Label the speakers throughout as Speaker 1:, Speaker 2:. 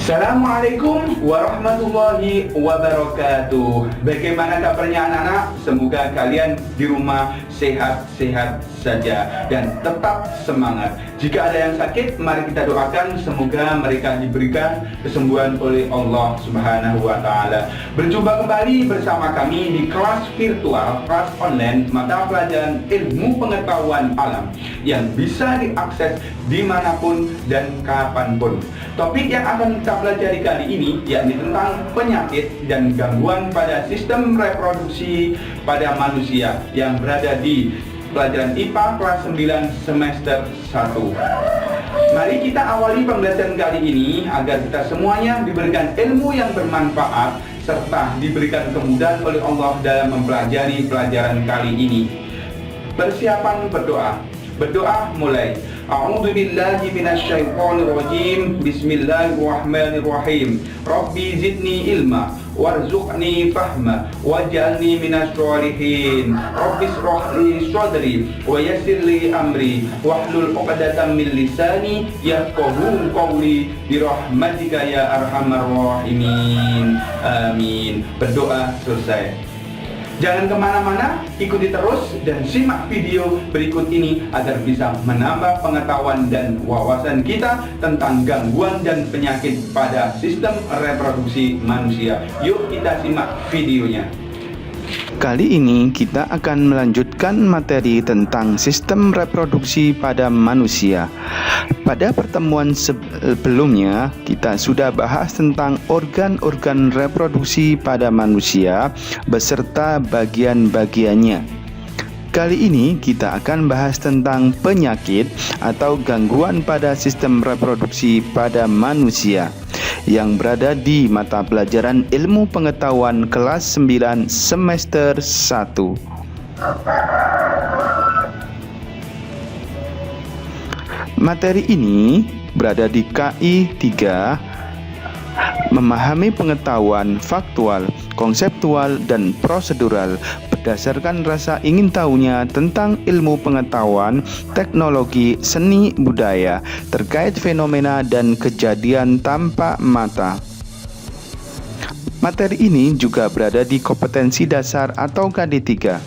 Speaker 1: Assalamualaikum warahmatullahi wabarakatuh. Bagaimana kabarnya anak-anak? Semoga kalian di rumah sehat-sehat saja dan tetap semangat. Jika ada yang sakit, mari kita doakan semoga mereka diberikan kesembuhan oleh Allah Subhanahu wa Ta'ala. Berjumpa kembali bersama kami di kelas virtual, kelas online mata pelajaran ilmu pengetahuan alam yang bisa diakses dimanapun dan kapanpun. Topik yang akan kita pelajari kali ini yakni tentang penyakit dan gangguan pada sistem reproduksi pada manusia yang berada di pelajaran IPA kelas 9 semester 1. Mari kita awali pembelajaran kali ini agar kita semuanya diberikan ilmu yang bermanfaat serta diberikan kemudahan oleh Allah dalam mempelajari pelajaran kali ini. Persiapan berdoa. Berdoa mulai. A'udzu billahi minasyaitonir rajim. Bismillahirrahmanirrahim. Rabbi zidni ilma warzuqni fahma waj'alni minas sholihin. Rabbi shrah li sadri wa yassir li amri wahlul 'uqdatam min lisani yafqahu qawli bi rahmatika ya arhamar rahimin. Amin. Berdoa selesai. Jangan kemana-mana, ikuti terus dan simak video berikut ini agar bisa menambah pengetahuan dan wawasan kita tentang gangguan dan penyakit pada sistem reproduksi manusia. Yuk kita simak videonya.
Speaker 2: Kali ini kita akan melanjutkan materi tentang sistem reproduksi pada manusia. Pada pertemuan sebelumnya, kita sudah bahas tentang organ-organ reproduksi pada manusia beserta bagian-bagiannya. Kali ini kita akan bahas tentang penyakit atau gangguan pada sistem reproduksi pada manusia yang berada di mata pelajaran ilmu pengetahuan kelas 9 semester 1. Materi ini berada di KI 3, memahami pengetahuan faktual, konseptual, dan prosedural berdasarkan rasa ingin tahunya tentang ilmu pengetahuan, teknologi, seni, budaya terkait fenomena dan kejadian tanpa mata. Materi ini juga berada di kompetensi dasar atau KD3,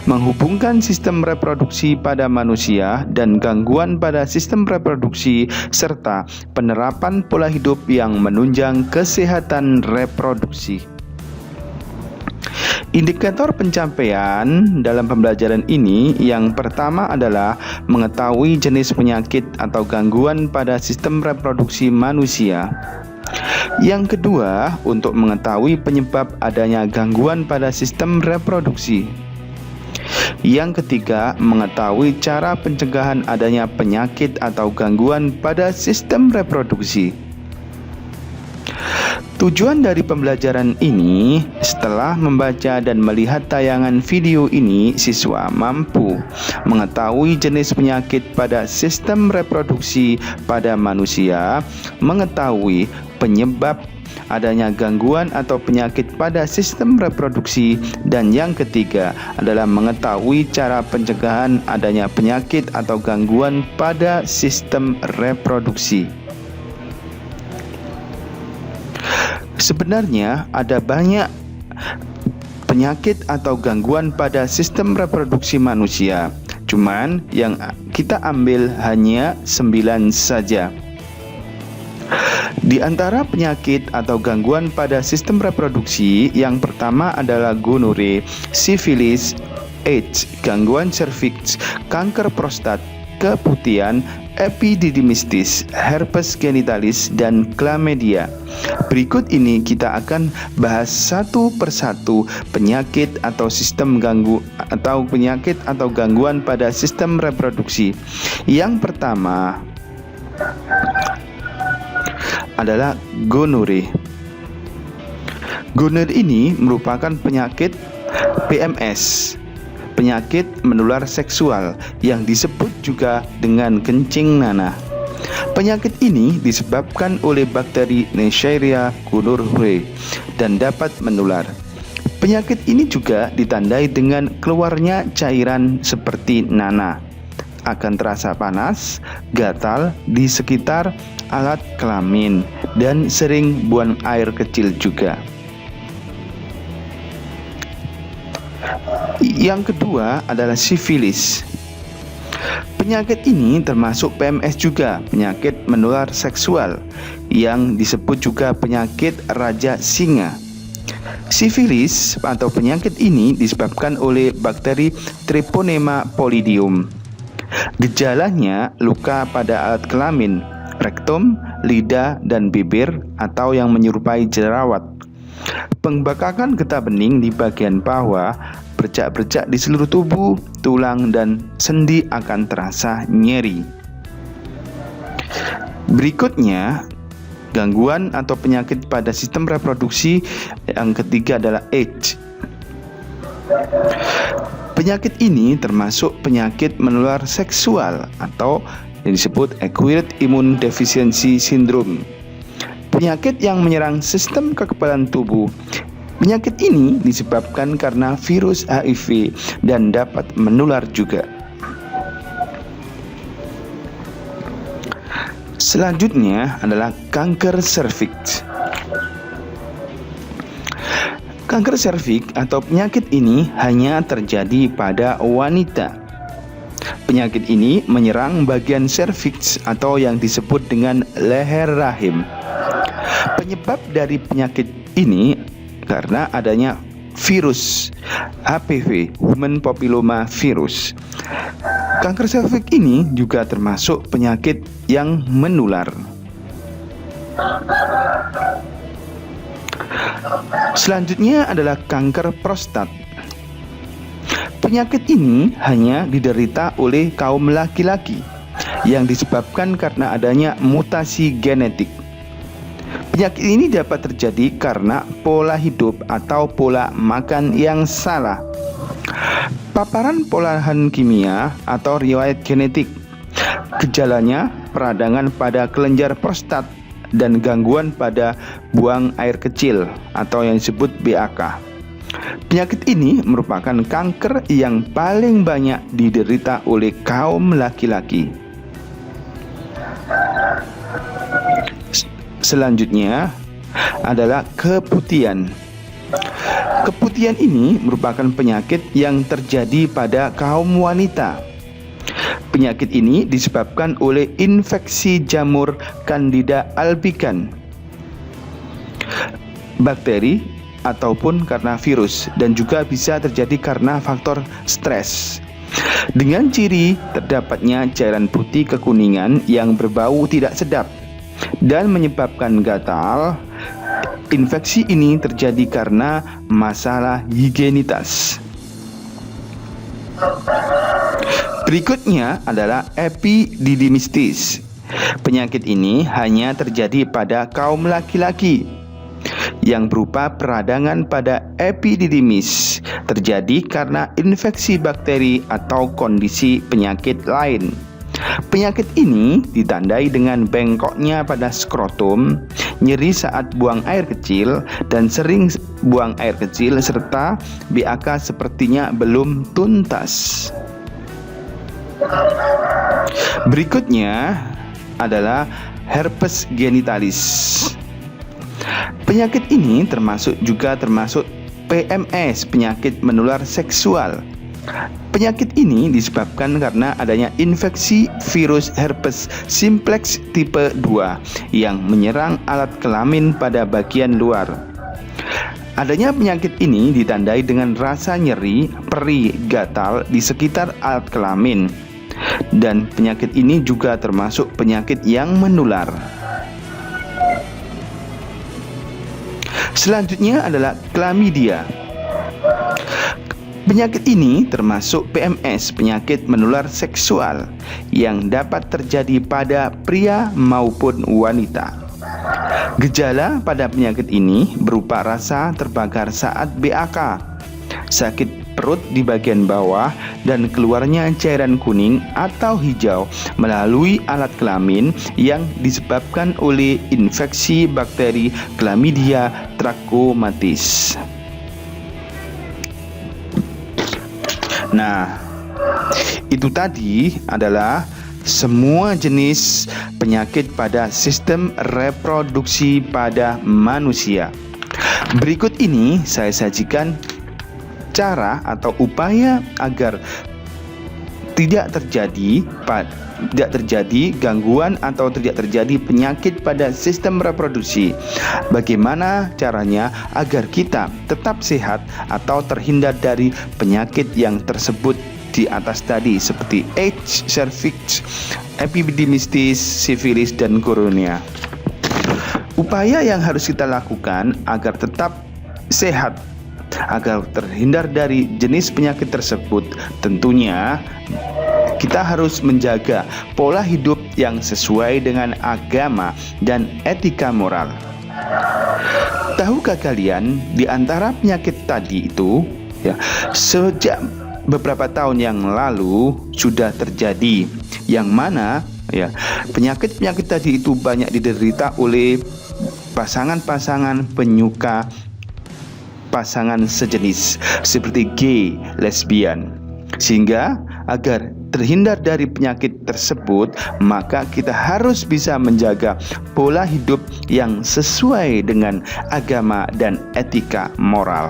Speaker 2: menghubungkan sistem reproduksi pada manusia dan gangguan pada sistem reproduksi serta penerapan pola hidup yang menunjang kesehatan reproduksi. Indikator pencapaian dalam pembelajaran ini yang pertama adalah mengetahui jenis penyakit atau gangguan pada sistem reproduksi manusia. Yang kedua, untuk mengetahui penyebab adanya gangguan pada sistem reproduksi. Yang ketiga, mengetahui cara pencegahan adanya penyakit atau gangguan pada sistem reproduksi. Tujuan dari pembelajaran ini, setelah membaca dan melihat tayangan video ini, siswa mampu mengetahui jenis penyakit pada sistem reproduksi pada manusia, mengetahui penyebab adanya gangguan atau penyakit pada sistem reproduksi, dan yang ketiga adalah mengetahui cara pencegahan adanya penyakit atau gangguan pada sistem reproduksi. Sebenarnya ada banyak penyakit atau gangguan pada sistem reproduksi manusia. Cuman yang kita ambil hanya 9 saja. Di antara penyakit atau gangguan pada sistem reproduksi, yang pertama adalah gonore, sifilis, AIDS, gangguan serviks, kanker prostat, keputihan, epididymistis, herpes genitalis, dan chlamydia. Berikut ini kita akan bahas satu persatu penyakit atau penyakit atau gangguan pada sistem reproduksi. Yang pertama adalah gonore. Gonore ini merupakan penyakit PMS, penyakit menular seksual yang disebut juga dengan kencing nanah. Penyakit ini disebabkan oleh bakteri Neisseria gonorrhoeae dan dapat menular. Penyakit ini juga ditandai dengan keluarnya cairan seperti nanah, akan terasa panas, gatal di sekitar alat kelamin, dan sering buang air kecil juga. Yang kedua adalah sifilis. Penyakit ini termasuk PMS juga, penyakit menular seksual yang disebut juga penyakit raja singa. Sifilis atau penyakit ini disebabkan oleh bakteri Treponema pallidum. Gejalanya luka pada alat kelamin, rektum, lidah, dan bibir atau yang menyerupai jerawat. Pembengkakan getah bening di bagian bawah, bercak-bercak di seluruh tubuh, tulang, dan sendi akan terasa nyeri. Berikutnya, gangguan atau penyakit pada sistem reproduksi. Yang ketiga adalah AIDS. Penyakit ini termasuk penyakit menular seksual atau yang disebut acquired immune deficiency syndrome. Penyakit yang menyerang sistem kekebalan tubuh. Penyakit ini disebabkan karena virus HIV dan dapat menular juga. Selanjutnya adalah kanker serviks. Kanker serviks atau penyakit ini hanya terjadi pada wanita. Penyakit ini menyerang bagian serviks atau yang disebut dengan leher rahim. Penyebab dari penyakit ini karena adanya virus HPV, Human Papilloma Virus. Kanker serviks ini juga termasuk penyakit yang menular. Selanjutnya adalah kanker prostat. Penyakit ini hanya diderita oleh kaum laki-laki yang disebabkan karena adanya mutasi genetik. Penyakit ini dapat terjadi karena pola hidup atau pola makan yang salah, paparan polahan kimia atau riwayat genetik. Gejalanya peradangan pada kelenjar prostat dan gangguan pada buang air kecil atau yang disebut BAK. Penyakit ini merupakan kanker yang paling banyak diderita oleh kaum laki-laki. Selanjutnya adalah keputihan. Keputihan ini merupakan penyakit yang terjadi pada kaum wanita. Penyakit ini disebabkan oleh infeksi jamur Candida albicans, bakteri, ataupun karena virus, dan juga bisa terjadi karena faktor stres. Dengan ciri terdapatnya cairan putih kekuningan yang berbau tidak sedap dan menyebabkan gatal. Infeksi ini terjadi karena masalah higienitas. Berikutnya adalah epididymitis. Penyakit ini hanya terjadi pada kaum laki-laki yang berupa peradangan pada epididymis, terjadi karena infeksi bakteri atau kondisi penyakit lain. Penyakit ini ditandai dengan bengkoknya pada skrotum, nyeri saat buang air kecil dan sering buang air kecil, serta BAK sepertinya belum tuntas. Berikutnya adalah herpes genitalis. Penyakit ini termasuk PMS, penyakit menular seksual. Penyakit ini disebabkan karena adanya infeksi virus herpes simplex tipe 2 yang menyerang alat kelamin pada bagian luar. Adanya penyakit ini ditandai dengan rasa nyeri, perih, gatal di sekitar alat kelamin. Dan penyakit ini juga termasuk penyakit yang menular. Selanjutnya adalah chlamydia. Penyakit ini termasuk PMS, penyakit menular seksual yang dapat terjadi pada pria maupun wanita. Gejala pada penyakit ini berupa rasa terbakar saat BAK, sakit perut di bagian bawah, dan keluarnya cairan kuning atau hijau melalui alat kelamin yang disebabkan oleh infeksi bakteri Chlamydia trachomatis. Nah, itu tadi adalah semua jenis penyakit pada sistem reproduksi pada manusia. Berikut ini saya sajikan cara atau upaya agar tidak terjadi gangguan atau tidak terjadi penyakit pada sistem reproduksi. Bagaimana caranya agar kita tetap sehat atau terhindar dari penyakit yang tersebut di atas tadi, seperti AIDS, cervix, epididymitis, sifilis, dan koronia. Upaya yang harus kita lakukan agar tetap sehat, agar terhindar dari jenis penyakit tersebut, tentunya kita harus menjaga pola hidup yang sesuai dengan agama dan etika moral. Tahukah kalian, di antara penyakit tadi itu, sejak beberapa tahun yang lalu sudah terjadi, yang mana penyakit-penyakit tadi itu banyak diderita oleh pasangan-pasangan penyuka pasangan sejenis seperti gay, lesbian. Sehingga agar terhindar dari penyakit tersebut, maka kita harus bisa menjaga pola hidup yang sesuai dengan agama dan etika moral.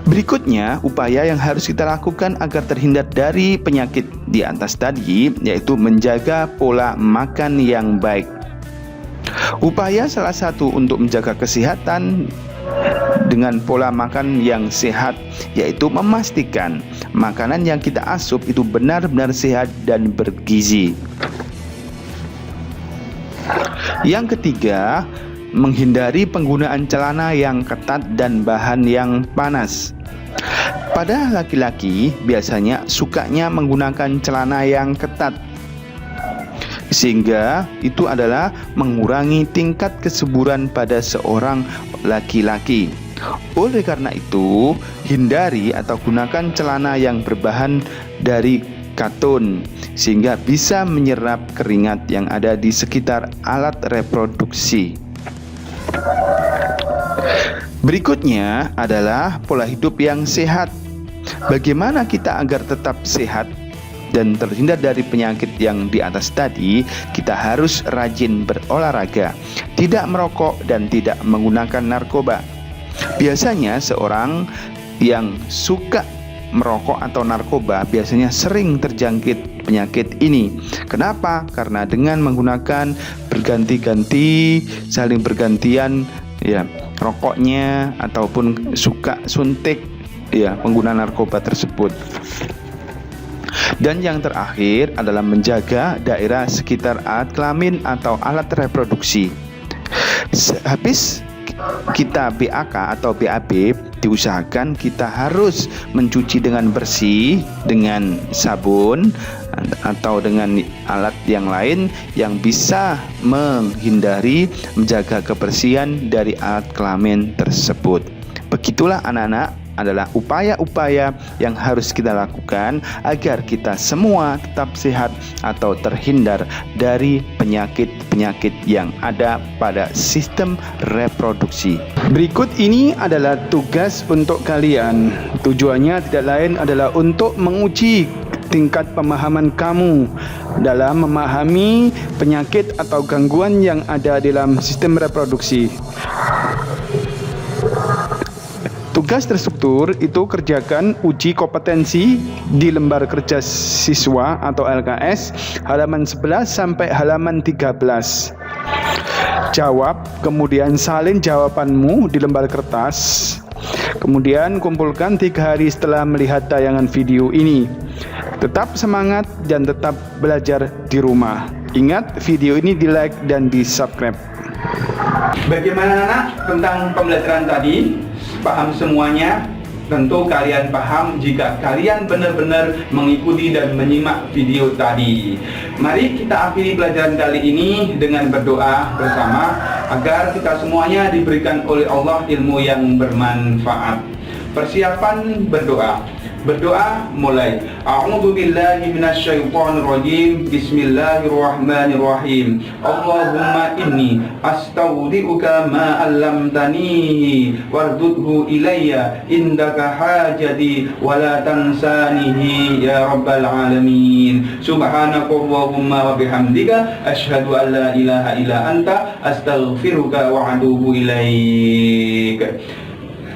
Speaker 2: Berikutnya, upaya yang harus kita lakukan agar terhindar dari penyakit di atas tadi, yaitu menjaga pola makan yang baik. Upaya salah satu untuk menjaga kesehatan dengan pola makan yang sehat, yaitu memastikan makanan yang kita asup itu benar-benar sehat dan bergizi. Yang ketiga, menghindari penggunaan celana yang ketat dan bahan yang panas. Pada laki-laki biasanya sukanya menggunakan celana yang ketat, sehingga itu adalah mengurangi tingkat kesuburan pada seorang laki-laki. Oleh karena itu, hindari atau gunakan celana yang berbahan dari katun, sehingga bisa menyerap keringat yang ada di sekitar alat reproduksi. Berikutnya adalah pola hidup yang sehat. Bagaimana kita agar tetap sehat dan terhindar dari penyakit yang di atas tadi? Kita harus rajin berolahraga, tidak merokok, dan tidak menggunakan narkoba. Biasanya seorang yang suka merokok atau narkoba biasanya sering terjangkit penyakit ini. Kenapa? Karena dengan menggunakan berganti-ganti, saling bergantian rokoknya, ataupun suka suntik pengguna narkoba tersebut. Dan yang terakhir adalah menjaga daerah sekitar alat kelamin atau alat reproduksi. Habis kita BAK atau BAB, diusahakan kita harus mencuci dengan bersih dengan sabun atau dengan alat yang lain yang bisa menghindari, menjaga kebersihan dari alat kelamin tersebut. Begitulah anak-anak, adalah upaya-upaya yang harus kita lakukan agar kita semua tetap sehat atau terhindar dari penyakit-penyakit yang ada pada sistem reproduksi. Berikut ini adalah tugas untuk kalian. Tujuannya tidak lain adalah untuk menguji tingkat pemahaman kamu dalam memahami penyakit atau gangguan yang ada dalam sistem reproduksi. Tugas terstruktur itu kerjakan uji kompetensi di lembar kerja siswa atau LKS halaman 11 sampai halaman 13. Jawab, kemudian salin jawabanmu di lembar kertas. Kemudian kumpulkan 3 hari setelah melihat tayangan video ini. Tetap semangat dan tetap belajar di rumah. Ingat, video ini di-like dan di-subscribe.
Speaker 1: Bagaimana anak tentang pembelajaran tadi? Paham semuanya? Tentu kalian paham jika kalian benar-benar mengikuti dan menyimak video tadi. Mari kita akhiri pelajaran kali ini dengan berdoa bersama agar kita semuanya diberikan oleh Allah ilmu yang bermanfaat. Persiapan berdoa. Berdoa mulai. A'udzu billahi minasyaitonir rajim. Bismillahirrahmanirrahim. Allahumma inni astaudiuka ma 'allamtani wardudhu ilayya indaka hajati wa la tansanihi ya rabbal alamin. Subhanakallahumma wa bihamdika asyhadu an la ilaha illa anta astaghfiruka wa atubu ilaik.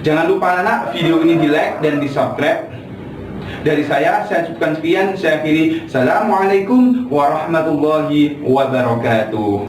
Speaker 1: Jangan lupa anak, video ini di-like dan di-subscribe. Dari saya cukupkan sekian. Saya akhiri. Assalamualaikum warahmatullahi wabarakatuh.